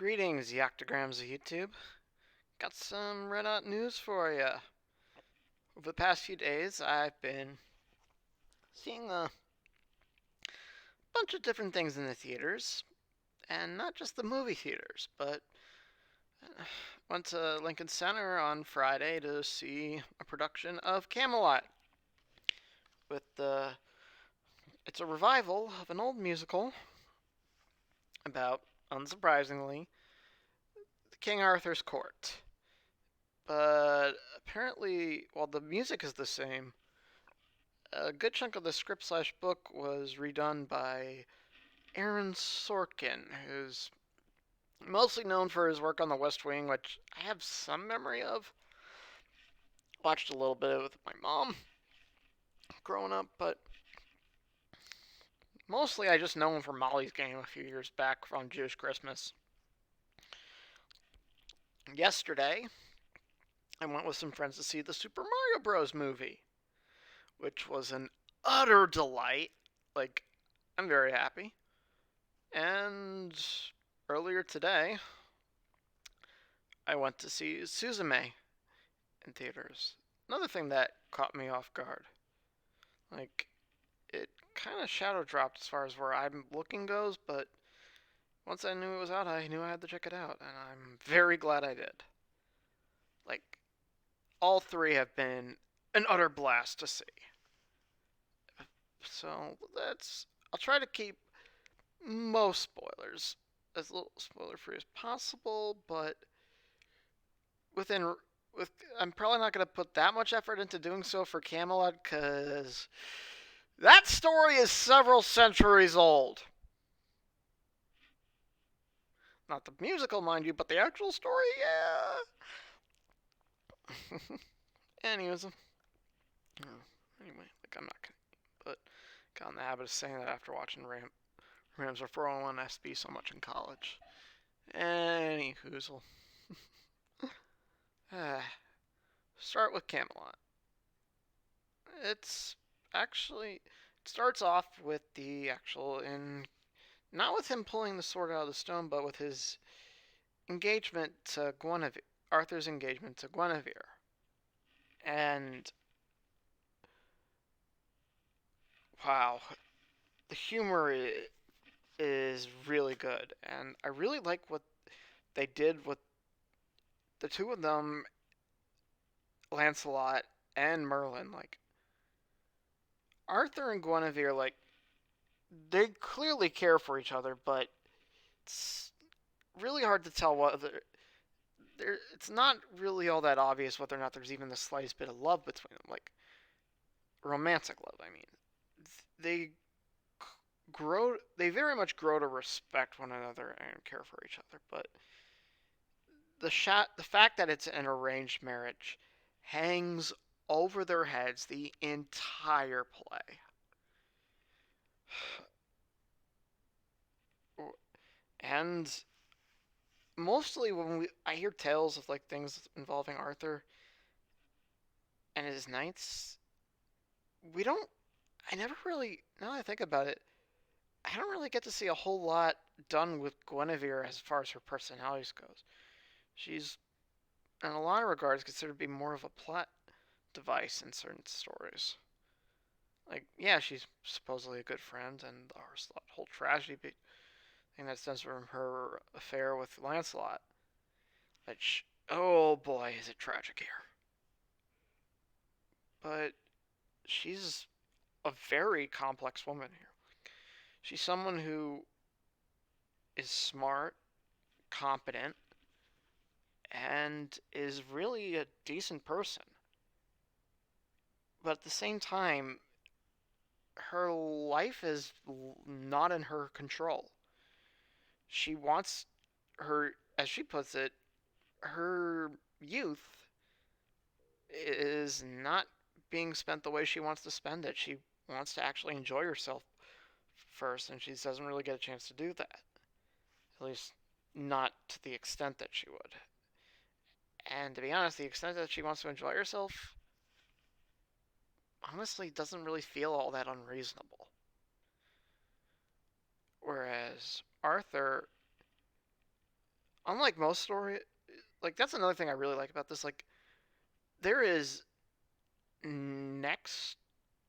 Greetings, Yoctograms of YouTube. Got some red hot news for you. Over the past few days, I've been seeing a bunch of different things in the theaters, and not just the movie theaters, but went to Lincoln Center on Friday to see a production of Camelot. It's a revival of an old musical about, unsurprisingly, King Arthur's court. But apparently, while the music is the same, a good chunk of the script/book was redone by Aaron Sorkin, who's mostly known for his work on The West Wing, which I have some memory of. Watched a little bit with my mom growing up, but mostly I just know him from Molly's Game a few years back on Jewish Christmas. Yesterday, I went with some friends to see the Super Mario Bros. Movie, which was an utter delight. Like, I'm very happy. And earlier today, I went to see Suzume in theaters. Another thing that caught me off guard. Like, it kind of shadow dropped as far as where I'm looking goes, but once I knew it was out, I knew I had to check it out, and I'm very glad I did. Like, all three have been an utter blast to see. So, I'll try to keep most spoilers as little spoiler free as possible, but within with I'm probably not going to put that much effort into doing so for Camelot because that story is several centuries old. Not the musical, mind you, but the actual story, yeah. Anyways, anyway, like I'm not gonna, but got in the habit of saying that after watching Rams or 401 SB so much in college. Any hoozle. Start with Camelot. It's actually it starts off with the actual in not with him pulling the sword out of the stone, but with his engagement to Guinevere, Arthur's engagement to Guinevere, and wow, the humor is really good, and I really like what they did with the two of them, Lancelot and Merlin. Like Arthur and Guinevere, like they clearly care for each other, but it's really hard to tell whether it's not really all that obvious whether or not there's even the slightest bit of love between them, like romantic love. I mean, they they very much grow to respect one another and care for each other. But the fact that it's an arranged marriage hangs over their heads the entire play. And mostly when I hear tales of like things involving Arthur and his knights, we don't. I never really. Now that I think about it, I don't really get to see a whole lot done with Guinevere as far as her personality goes. She's, in a lot of regards, considered to be more of a plot device in certain stories. Like, yeah, she's supposedly a good friend, and the whole tragedy thing that stems from her affair with Lancelot. Which, oh boy, is it tragic here. But she's a very complex woman here. She's someone who is smart, competent, and is really a decent person. But at the same time, her life is not in her control. She wants her, as she puts it, her youth is not being spent the way she wants to spend it. She wants to actually enjoy herself first, and she doesn't really get a chance to do that. At least, not to the extent that she would. And to be honest, the extent that she wants to enjoy herself honestly doesn't really feel all that unreasonable. Whereas Arthur, unlike most story, like that's another thing I really like about this. Like there is next,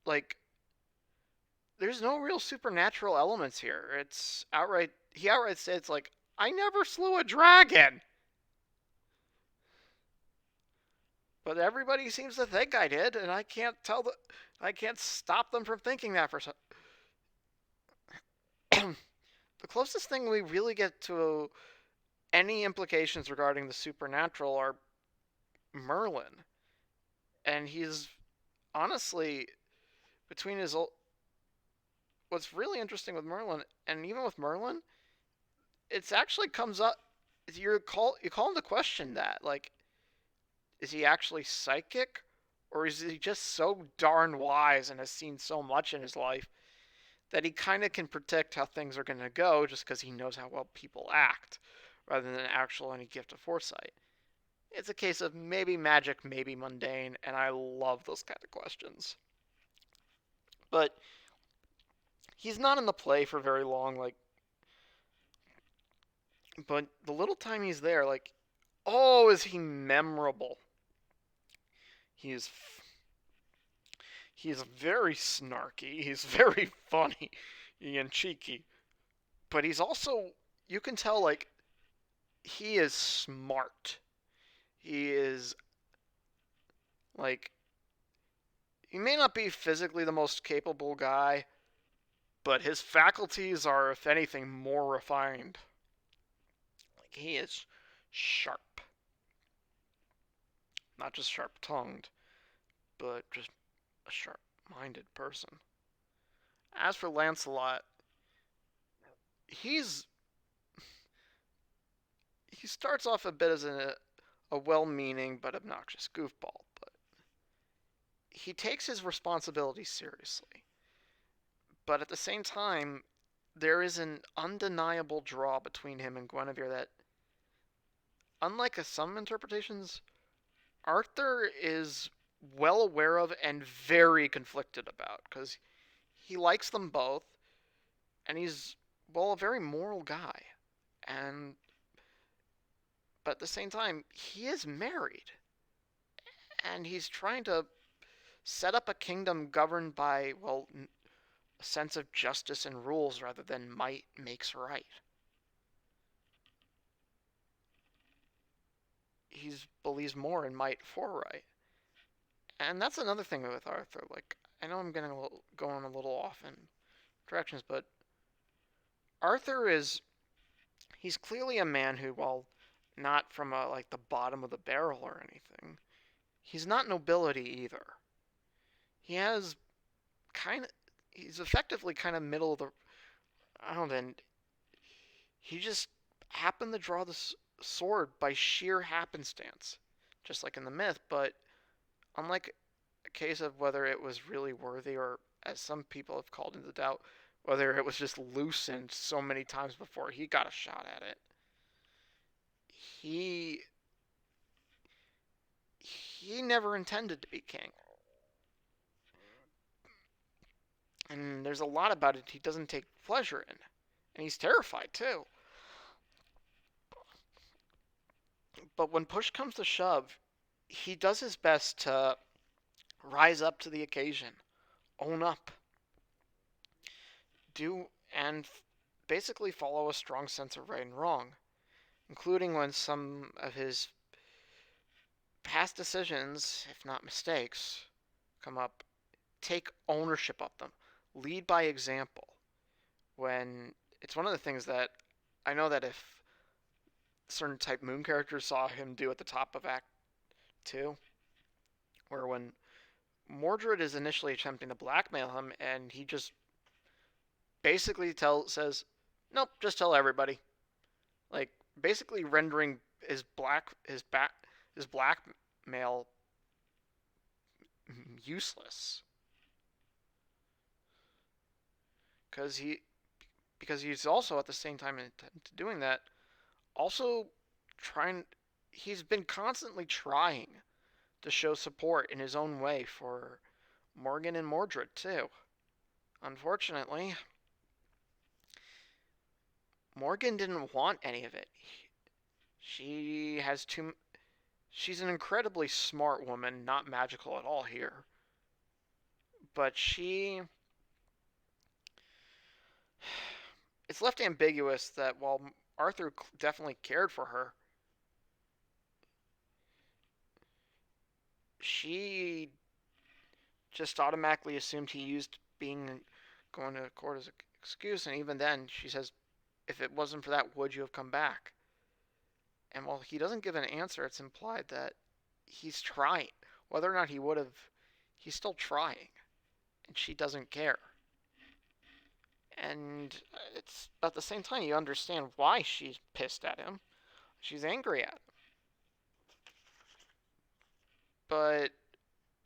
like there's no real supernatural elements here. It's outright he outright says like I never slew a dragon, but everybody seems to think I did, and I can't stop them from thinking that for some. The closest thing we really get to any implications regarding the supernatural are Merlin, and he's honestly between his. What's really interesting with Merlin, and even with Merlin, it's actually comes up. You call into question that like is he actually psychic, or is he just so darn wise and has seen so much in his life that he kind of can predict how things are going to go just because he knows how well people act, rather than actual any gift of foresight. It's a case of maybe magic, maybe mundane, and I love those kind of questions. But he's not in the play for very long, like, but the little time he's there, like, oh, is he memorable? He's he's very snarky, he's very funny and cheeky, but he's also you can tell like he is smart. He is like he may not be physically the most capable guy, but his faculties are, if anything, more refined. Like he is sharp, not just sharp-tongued, but just a sharp-minded person. As for Lancelot, he's he starts off a bit as a well-meaning but obnoxious goofball, but he takes his responsibilities seriously. But at the same time, there is an undeniable draw between him and Guinevere that, unlike some interpretations, Arthur is well aware of and very conflicted about because he likes them both and he's, well, a very moral guy. And, but at the same time, he is married and he's trying to set up a kingdom governed by, well, a sense of justice and rules rather than might makes right. He believes more in might for right. And that's another thing with Arthur. Like, I know I'm going a little off in directions, but Arthur is he's clearly a man who, while not from like the bottom of the barrel or anything, he's not nobility either. He has kind of he's effectively kind of middle of the I don't know. And he just happened to draw the sword by sheer happenstance, just like in the myth. But unlike a case of whether it was really worthy or, as some people have called into doubt, whether it was just loosened so many times before he got a shot at it, he he never intended to be king. And there's a lot about it he doesn't take pleasure in. And he's terrified too. But when push comes to shove, he does his best to rise up to the occasion, own up, do and basically follow a strong sense of right and wrong, including when some of his past decisions, if not mistakes, come up, take ownership of them, lead by example. When it's one of the things that I know that if certain type moon characters saw him do at the top of Act 2, where when Mordred is initially attempting to blackmail him and he just basically says, nope, just tell everybody. Like basically rendering his blackmail useless because he's also at the same time in doing that also trying he's been constantly trying to show support in his own way for Morgan and Mordred too. Unfortunately, Morgan didn't want any of it. She has too. She's an incredibly smart woman, not magical at all here. But she. It's left ambiguous that while Arthur definitely cared for her, she just automatically assumed he used being going to court as an excuse, and even then, she says, "If it wasn't for that, would you have come back?" And while he doesn't give an answer, it's implied that he's trying. Whether or not he would have, he's still trying, and she doesn't care. And it's at the same time you understand why she's pissed at him. She's angry at him, but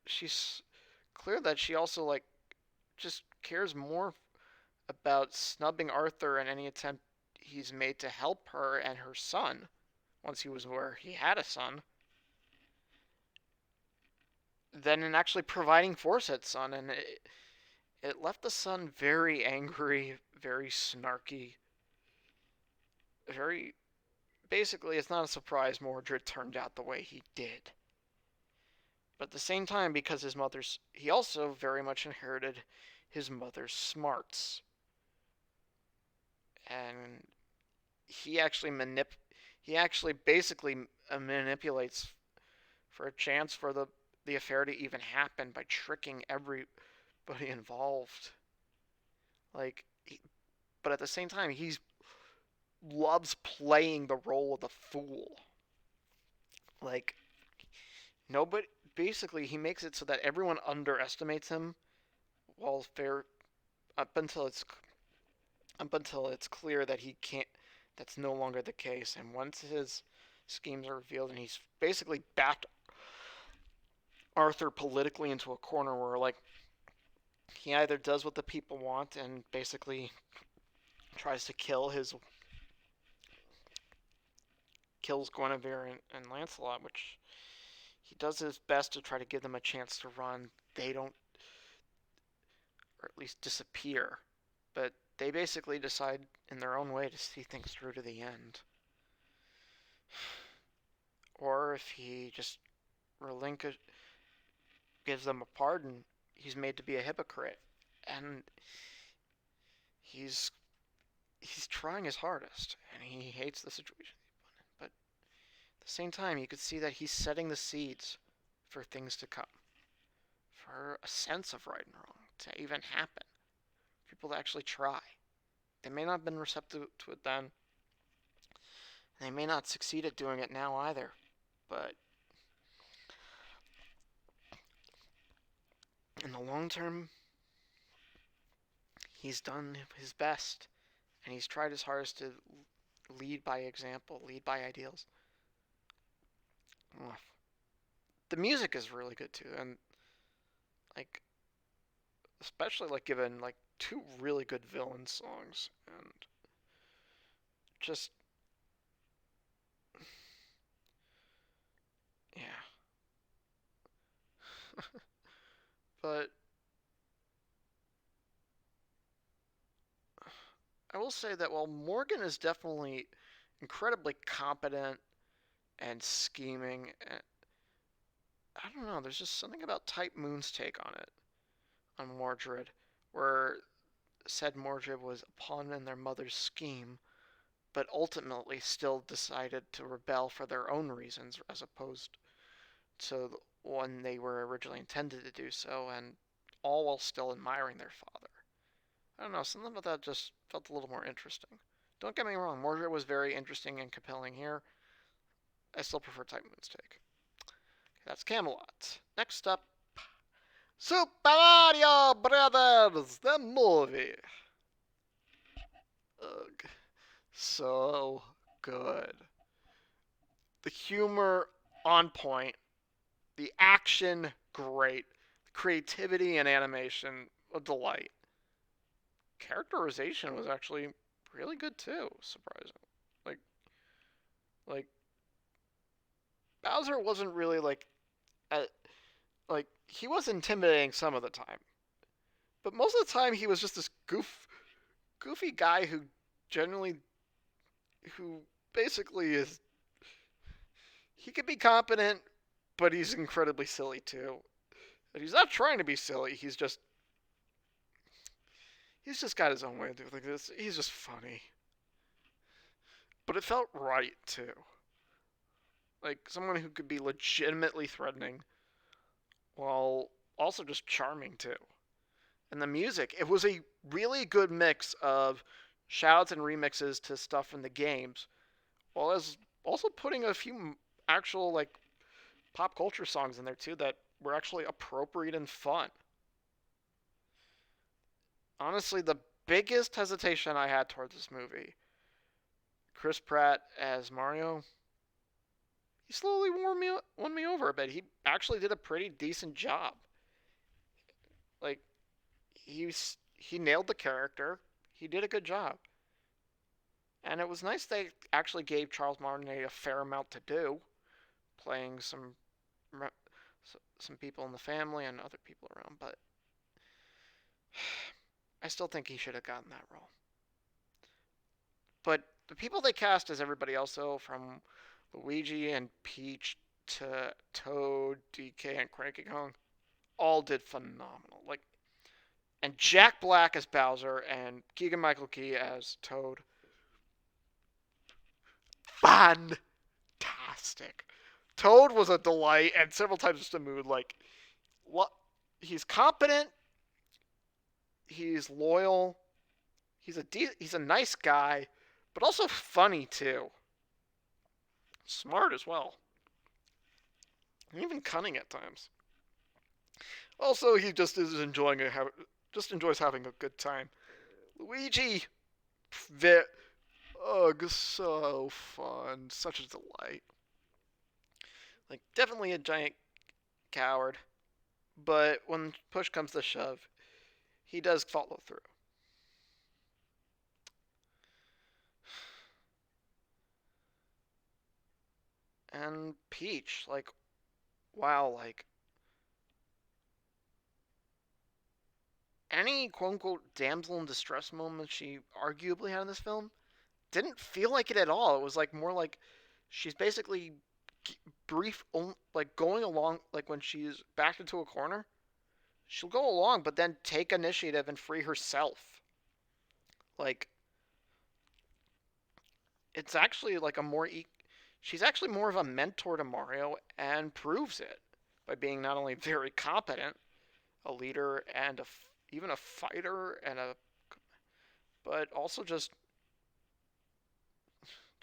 she's clear that she also just cares more about snubbing Arthur and any attempt he's made to help her and her son once he was where he had a son than in actually providing for said son. And it left the son very angry, very snarky, very. Basically, it's not a surprise Mordred turned out the way he did. But at the same time, because his mother's. He also very much inherited his mother's smarts. And he actually basically manipulates for a chance for the affair to even happen by tricking everybody involved. Like, but at the same time, he loves playing the role of the fool. Like, nobody. Basically, he makes it so that everyone underestimates him, while fair up until it's clear that he can't. That's no longer the case. And once his schemes are revealed, and he's basically backed Arthur politically into a corner where he either does what the people want and basically tries to kills Guinevere and Lancelot, which he does his best to try to give them a chance to run. They don't, or at least disappear, but they basically decide in their own way to see things through to the end. Or if he just gives them a pardon, he's made to be a hypocrite, and he's trying his hardest, and he hates the situation. But at the same time, you could see that he's setting the seeds for things to come, for a sense of right and wrong to even happen, people to actually try. They may not have been receptive to it then. They may not succeed at doing it now either, but in the long term, he's done his best, and he's tried his hardest to lead by example, lead by ideals. The music is really good too, and like especially given two really good villain songs, and just yeah. But I will say that while Morgan is definitely incredibly competent and scheming, I don't know, there's just something about Type Moon's take on it, on Mordred, where said Mordred was a pawn in their mother's scheme, but ultimately still decided to rebel for their own reasons as opposed to when they were originally intended to do so, and all while still admiring their father. I don't know, something about that just felt a little more interesting. Don't get me wrong, Mordred was very interesting and compelling here. I still prefer Type Moon's take. That's Camelot. Next up, Super Mario Brothers, the movie. Ugh. So good. The humor on point. The action great. The creativity and animation a delight. Characterization was actually really good too, surprising. Like like Bowser wasn't really he was intimidating some of the time. But most of the time he was just this goofy guy who generally who basically is He could be competent, but he's incredibly silly too. And he's not trying to be silly. He's just got his own way of doing this. He's just funny, but it felt right too. Like someone who could be legitimately threatening while also just charming too. And the music, it was a really good mix of shoutouts and remixes to stuff from the games, while as also putting a few actual like pop culture songs in there too that were actually appropriate and fun. Honestly, the biggest hesitation I had towards this movie, Chris Pratt as Mario, he slowly won me over a bit. He actually did a pretty decent job. Like he nailed the character. He did a good job. And it was nice they actually gave Charles Martinet a fair amount to do, playing some people in the family and other people around. But I still think he should have gotten that role. But the people they cast as everybody else, though, from Luigi and Peach to Toad, DK, and Cranky Kong, all did phenomenal. Like, and Jack Black as Bowser and Keegan Michael Key as Toad, fantastic. Toad was a delight, and several times just a mood. Like, what? He's competent. He's loyal. He's a nice guy, but also funny too. Smart as well, and even cunning at times. Also, he just is just enjoys having a good time. Luigi, so fun, such a delight. Like definitely a giant coward, but when push comes to shove, he does follow through. And Peach, like, wow, like, any quote unquote damsel in distress moment she arguably had in this film didn't feel like it at all. It was like more like she's basically brief, like going along, like when she's backed into a corner, she'll go along, but then take initiative and free herself. Like, it's actually like she's actually more of a mentor to Mario and proves it by being not only very competent, a leader and even a fighter but also just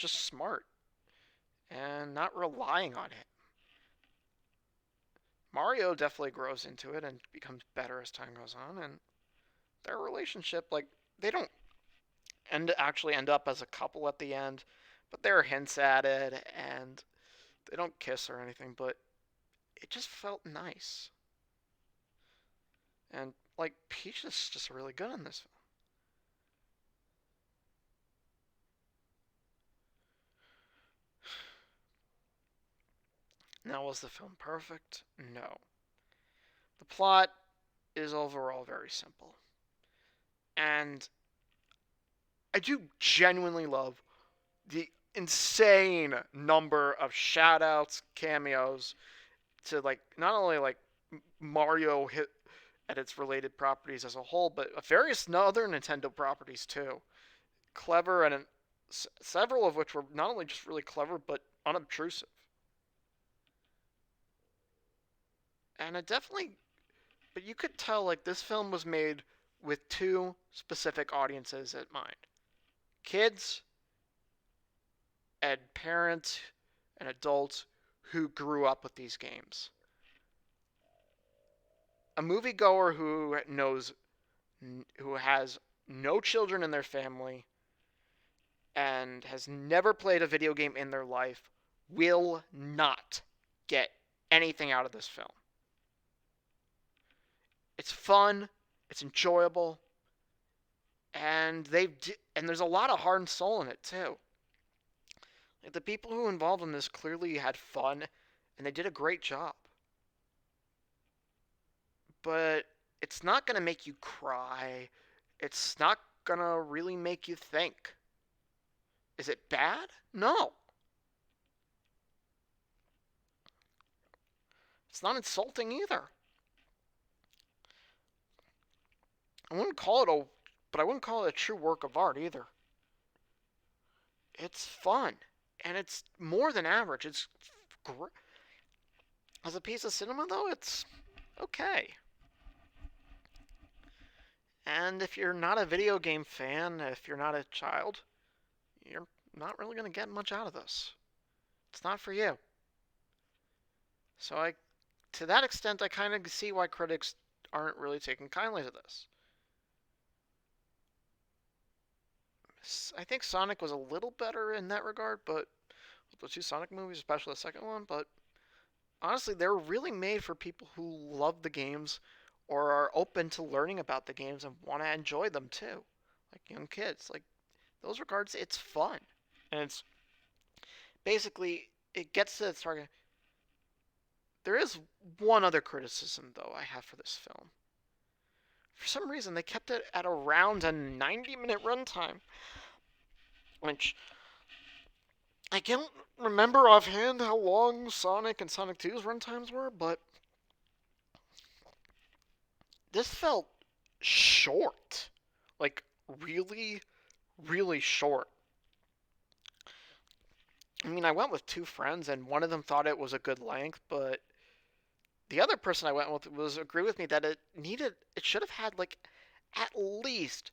smart and not relying on it. Mario definitely grows into it and becomes better as time goes on, and their relationship, like, they don't actually end up as a couple at the end, but there are hints at it, and they don't kiss or anything, but it just felt nice. And like Peach is just really good in this film. Now, was the film perfect? No. The plot is overall very simple. And I do genuinely love the insane number of shoutouts, cameos to like not only like Mario hit at its related properties as a whole, but various other Nintendo properties too. Clever and several of which were not only just really clever but unobtrusive. And it definitely, but you could tell like this film was made with two specific audiences in mind: kids and parents and adults who grew up with these games. A moviegoer who has no children in their family and has never played a video game in their life will not get anything out of this film. It's fun, it's enjoyable, and there's a lot of heart and soul in it too. Like, the people who involved in this clearly had fun, and they did a great job. But it's not gonna make you cry. It's not gonna really make you think. Is it bad? No. It's not insulting either. I wouldn't call it a, but I wouldn't call it a true work of art either. It's fun, and it's more than average. It's great. As a piece of cinema, though, it's okay. And if you're not a video game fan, if you're not a child, you're not really going to get much out of this. It's not for you. So to that extent, I kind of see why critics aren't really taking kindly to this. I think Sonic was a little better in that regard, but the two Sonic movies, especially the second one, but honestly, they're really made for people who love the games or are open to learning about the games and want to enjoy them too. Like young kids. Like those regards, it's fun. And it's basically it gets to its target. There is one other criticism though I have for this film. For some reason they kept it at around a 90-minute runtime, which I can't remember offhand how long Sonic and Sonic 2's runtimes were, but this felt short. Like, really, really short. I mean, I went with two friends, and one of them thought it was a good length, but the other person I went with was agree with me that it should have had like at least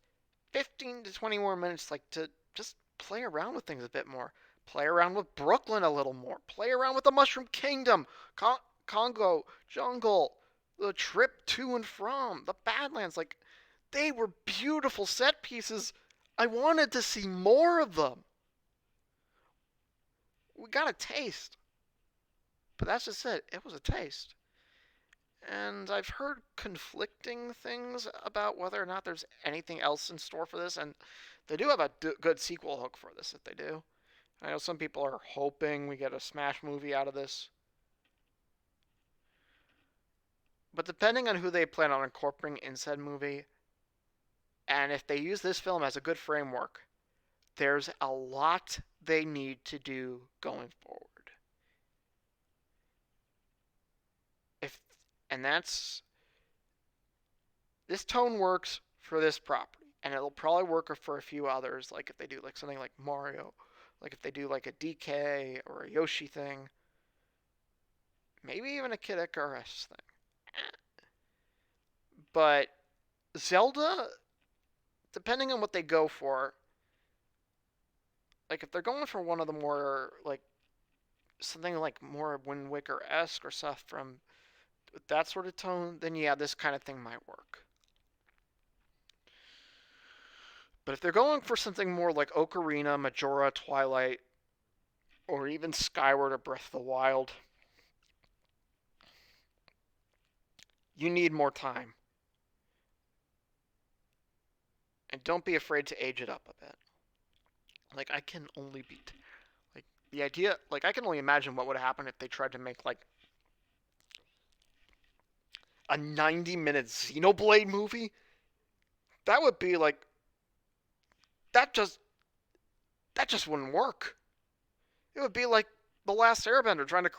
15 to 20 more minutes, like to just play around with things a bit more, play around with Brooklyn a little more, play around with the Mushroom Kingdom, Congo Jungle, the trip to and from the Badlands. Like they were beautiful set pieces. I wanted to see more of them. We got a taste, but that's just it. It was a taste. And I've heard conflicting things about whether or not there's anything else in store for this, and they do have a good sequel hook for this if they do. I know some people are hoping we get a Smash movie out of this. But depending on who they plan on incorporating in said movie, and if they use this film as a good framework, there's a lot they need to do going forward. If and that's this tone works for this property, and it'll probably work for a few others, like if they do like something like Mario, like if they do like a DK or a Yoshi thing, maybe even a Kid Icarus thing. But Zelda, depending on what they go for, like if they're going for one of the more like something like more Wind Waker esque or stuff from that sort of tone, then yeah, this kind of thing might work. But if they're going for something more like Ocarina, Majora, Twilight, or even Skyward or Breath of the Wild, you need more time. And don't be afraid to age it up a bit. Like, I can only beat. Like, the idea, like, I can only imagine what would happen if they tried to make, like, a 90-minute Xenoblade movie. That would be, like, that just, that just wouldn't work. It would be like The Last Airbender trying to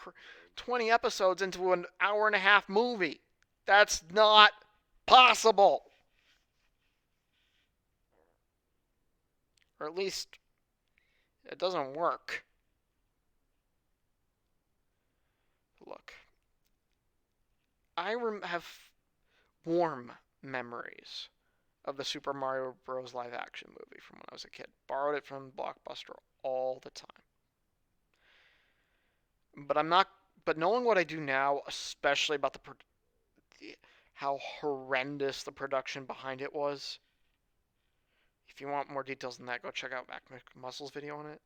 20 episodes into an hour and a half movie. That's not possible. Or at least it doesn't work. Look, I have warm memories of the Super Mario Bros. Live action movie from when I was a kid. Borrowed it from Blockbuster all the time. But I'm not. But knowing what I do now, especially about how horrendous the production behind it was. If you want more details than that, go check out Mac Muscle's video on it.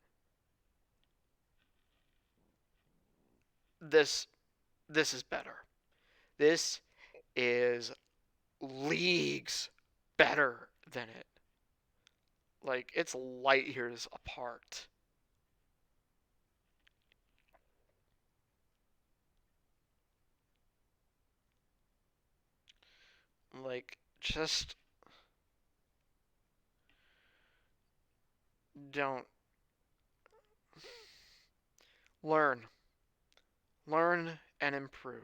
This is better. This is leagues better than it. Like, it's light years apart. Like, just don't learn. Learn and improve.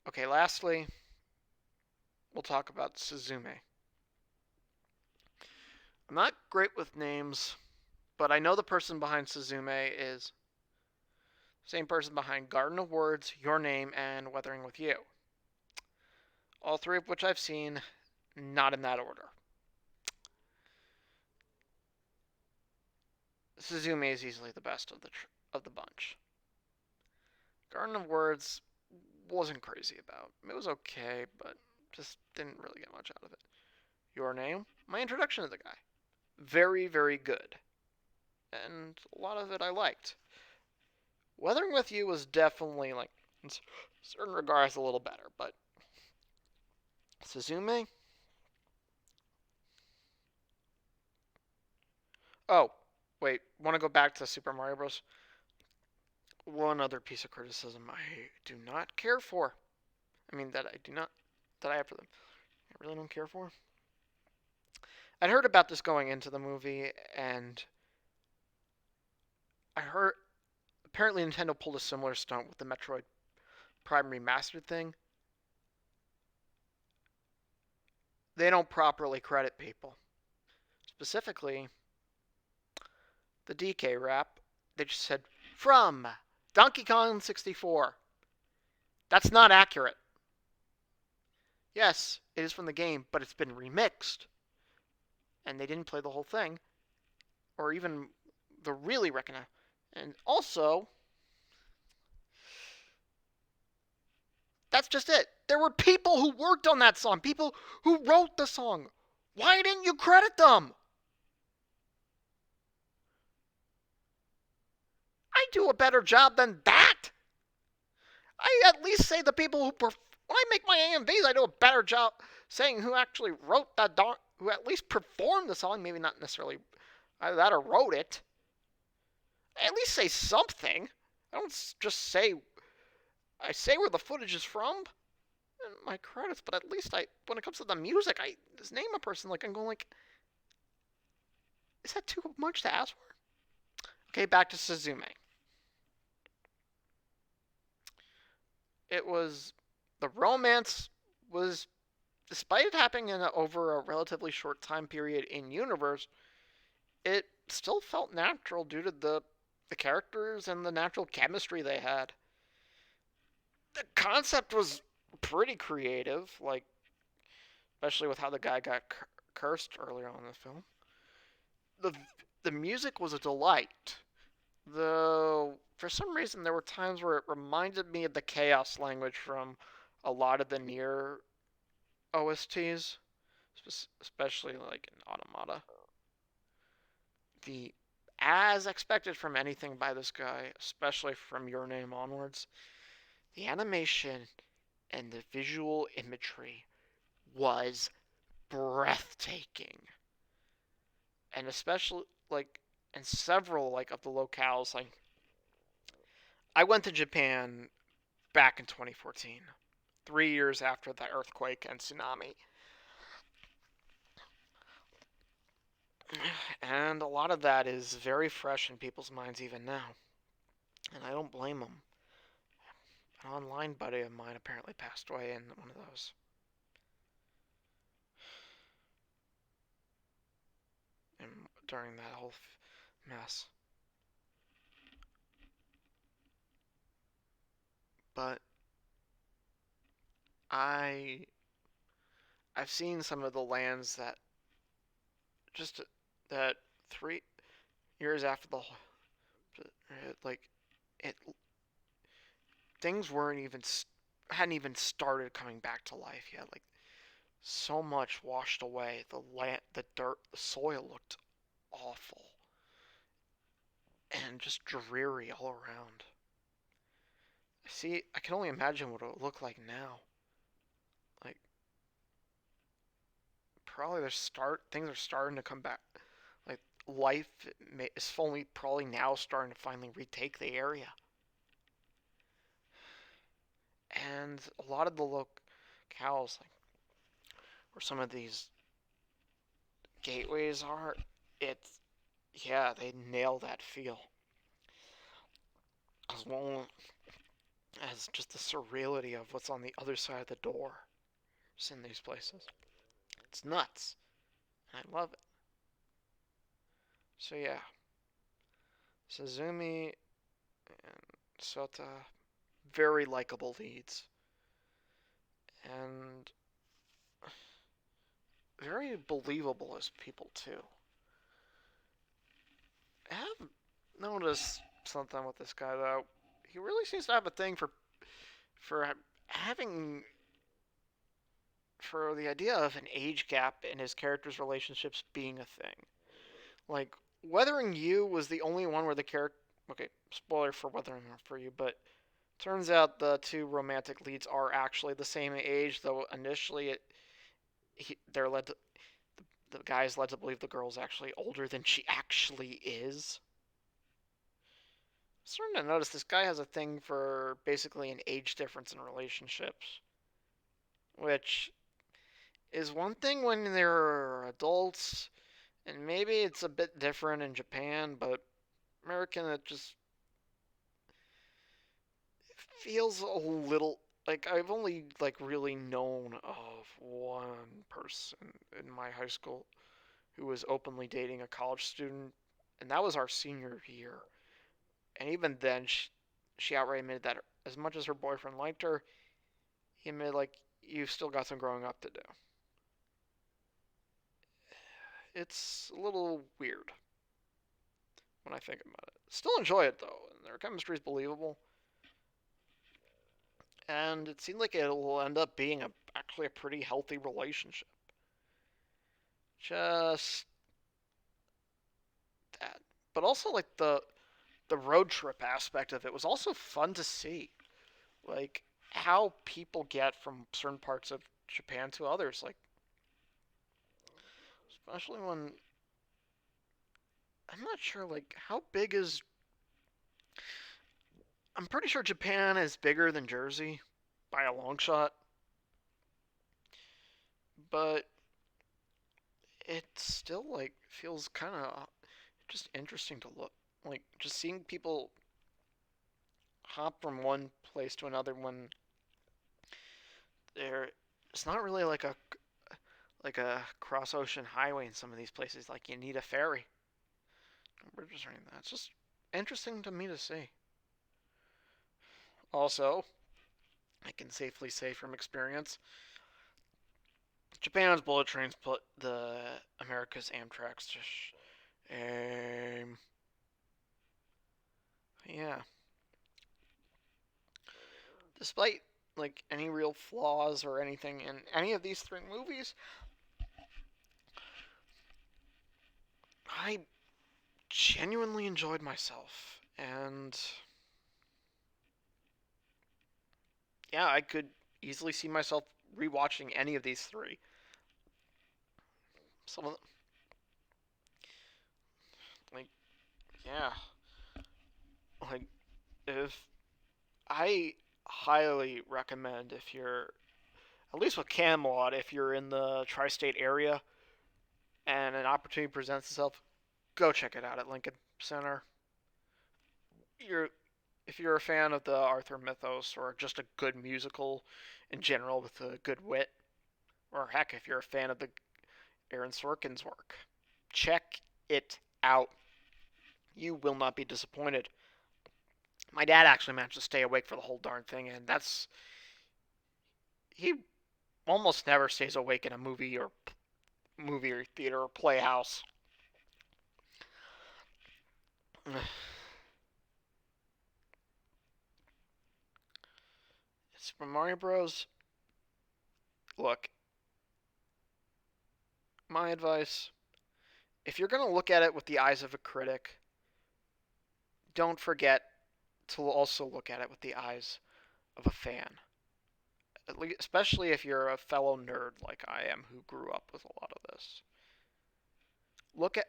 Okay, lastly, we'll talk about Suzume. I'm not great with names, but I know the person behind Suzume is the same person behind Garden of Words, Your Name, and Weathering with You. All three of which I've seen, not in that order. Suzume is easily the best of the bunch. Garden of Words wasn't crazy about. It was okay, but just didn't really get much out of it. Your Name, my introduction to the guy. Very, very good. And a lot of it I liked. Weathering with You was definitely, like, in certain regards, a little better, but Suzume? Oh, wait, want to go back to Super Mario Bros? One other piece of criticism I do not care for. I mean, that I have for them. I really don't care for. I'd heard about this going into the movie, and I heard apparently Nintendo pulled a similar stunt with the Metroid Prime Remastered thing. They don't properly credit people. Specifically, the DK rap, they just said, from Donkey Kong 64. That's not accurate. Yes, it is from the game, but it's been remixed. And they didn't play the whole thing, or even the really recognize. And also, that's just it. There were people who worked on that song, people who wrote the song. Why didn't you credit them? I do a better job than that. I at least say the people who when I make my AMVs, I do a better job saying who actually wrote that who at least performed the song, maybe not necessarily either that or wrote it. I at least say something. I don't just say I say where the footage is from and my credits, but at least when it comes to the music, I just name a person. Like I'm going like, is that too much to ask for? Okay, back to Suzume. It was the romance was, despite it happening over a relatively short time period in universe, it still felt natural due to the characters and the natural chemistry they had. The concept was pretty creative, like especially with how the guy got cursed earlier on in the film. The the music was a delight. Though for some reason there were times where it reminded me of the chaos language from a lot of the near OSTs, especially like in Automata. The as expected from anything by this guy, especially from Your Name onwards, the animation and the visual imagery was breathtaking. And especially like in several like of the locales, like I went to Japan back in 2014, 3 years after the earthquake and tsunami. And a lot of that is very fresh in people's minds even now. And I don't blame them. An online buddy of mine apparently passed away in one of those. And during that whole mess. But I I've seen some of the lands that just that 3 years after the like it things weren't even hadn't even started coming back to life yet. Like so much washed away. The land, the dirt, the soil looked awful and just dreary all around. See, I can only imagine what it would look like now. Like probably things are starting to come back. Like life is only probably now starting to finally retake the area. And a lot of the locales, like where some of these gateways are, it's yeah, they nail that feel. As well, as just the surreality of what's on the other side of the door. Just in these places. It's nuts. I love it. So yeah, Suzume and Sota, very likable leads, and very believable as people too. I have noticed something with this guy though. He really seems to have a thing for having for the idea of an age gap in his characters' relationships being a thing. Like Weathering You was the only one where the character. Okay, spoiler for Weathering for You, but turns out the two romantic leads are actually the same age, though initially they're led to, the guy's led to believe the girl's actually older than she actually is. I'm starting to notice this guy has a thing for basically an age difference in relationships, which is one thing when they're adults, and maybe it's a bit different in Japan, but American, it just feels a little like I've only really known of one person in my high school who was openly dating a college student, and that was our senior year. And even then, she outright admitted that as much as her boyfriend liked her, he admitted you've still got some growing up to do. It's a little weird when I think about it. Still enjoy it though, and their chemistry is believable, and it seems like it will end up being actually a pretty healthy relationship. Just that, but also the road trip aspect of it was also fun to see, like how people get from certain parts of Japan to others, like especially when I'm not sure how big is. I'm pretty sure Japan is bigger than Jersey by a long shot, but it still feels kind of just interesting to look, like just seeing people hop from one place to another when there it's not really like a cross ocean highway in some of these places. Like you need a ferry, bridges or anything. That's just interesting to me to see. Also, I can safely say from experience, Japan's bullet trains put the America's Amtrak's to shame. Yeah, despite any real flaws or anything in any of these three movies, I genuinely enjoyed myself, and yeah, I could easily see myself rewatching any of these three. Some of them, like yeah, like if I highly recommend if you're at least with Camelot, if you're in the tri-state area and an opportunity presents itself, go check it out at Lincoln Center. You're if you're a fan of the Arthur mythos or just a good musical in general with a good wit, or heck, if you're a fan of the Aaron Sorkin's work, check it out. You will not be disappointed. My dad actually managed to stay awake for the whole darn thing, and that's he almost never stays awake in a movie or theater or playhouse. Super Mario Bros. Look, my advice: if you're gonna look at it with the eyes of a critic, don't forget to also look at it with the eyes of a fan. At least, especially if you're a fellow nerd like I am, who grew up with a lot of this.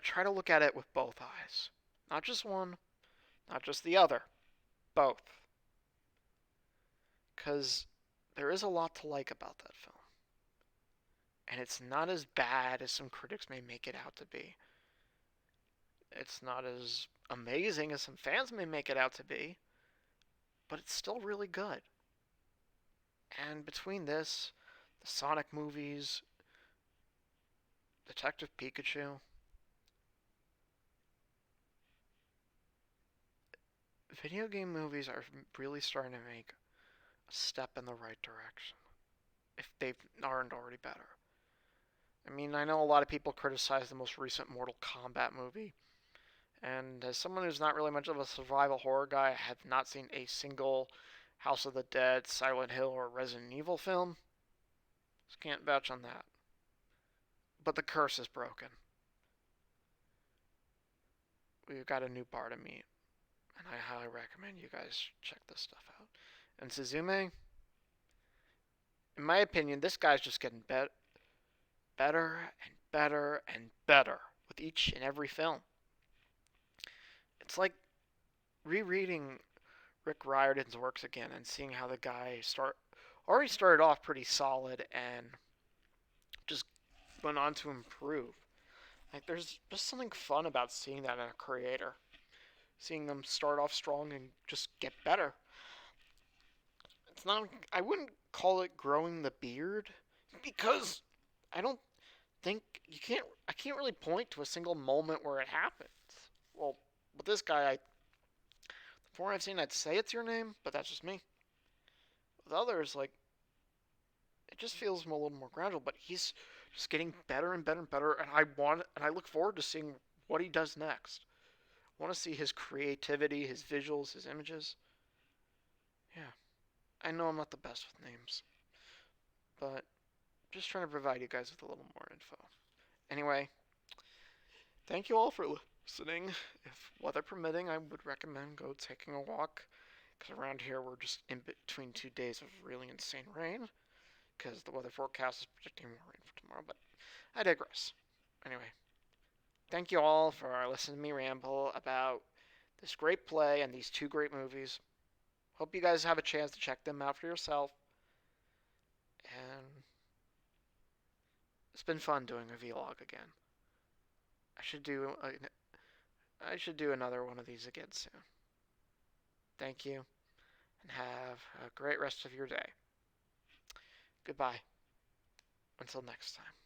Try to look at it with both eyes, not just one, not just the other, both, because there is a lot to like about that film, and it's not as bad as some critics may make it out to be. It's not as amazing as some fans may make it out to be, but it's still really good. And between this, the Sonic movies, Detective Pikachu, video game movies are really starting to make a step in the right direction. If they aren't already better. I mean, I know a lot of people criticize the most recent Mortal Kombat movie, and as someone who's not really much of a survival horror guy, I have not seen a single House of the Dead, Silent Hill, or Resident Evil film. Just can't vouch on that. But the curse is broken. We've got a new bar to meet, and I highly recommend you guys check this stuff out. And Suzume, in my opinion, this guy's just getting better and better and better with each and every film. It's like rereading Rick Riordan's works again and seeing how the guy already started off pretty solid and just went on to improve. Like there's just something fun about seeing that in a creator. Seeing them start off strong and just get better. It's not I wouldn't call it growing the beard because I don't think I can't really point to a single moment where it happens. Well, with this guy the more I've seen I'd say it's your name, but that's just me. With others like it just feels a little more gradual, but he's just getting better and better and better, and I look forward to seeing what he does next. I want to see his creativity, his visuals, his images. Yeah, I know I'm not the best with names, but just trying to provide you guys with a little more info. Anyway, thank you all for listening. If weather permitting, I would recommend go taking a walk, because around here we're just in between 2 days of really insane rain, because the weather forecast is predicting more rain for tomorrow, but I digress. Anyway, thank you all for listening to me ramble about this great play and these two great movies. Hope you guys have a chance to check them out for yourself. And it's been fun doing a vlog again. I should do another one of these again soon. Thank you, and have a great rest of your day. Goodbye. Until next time.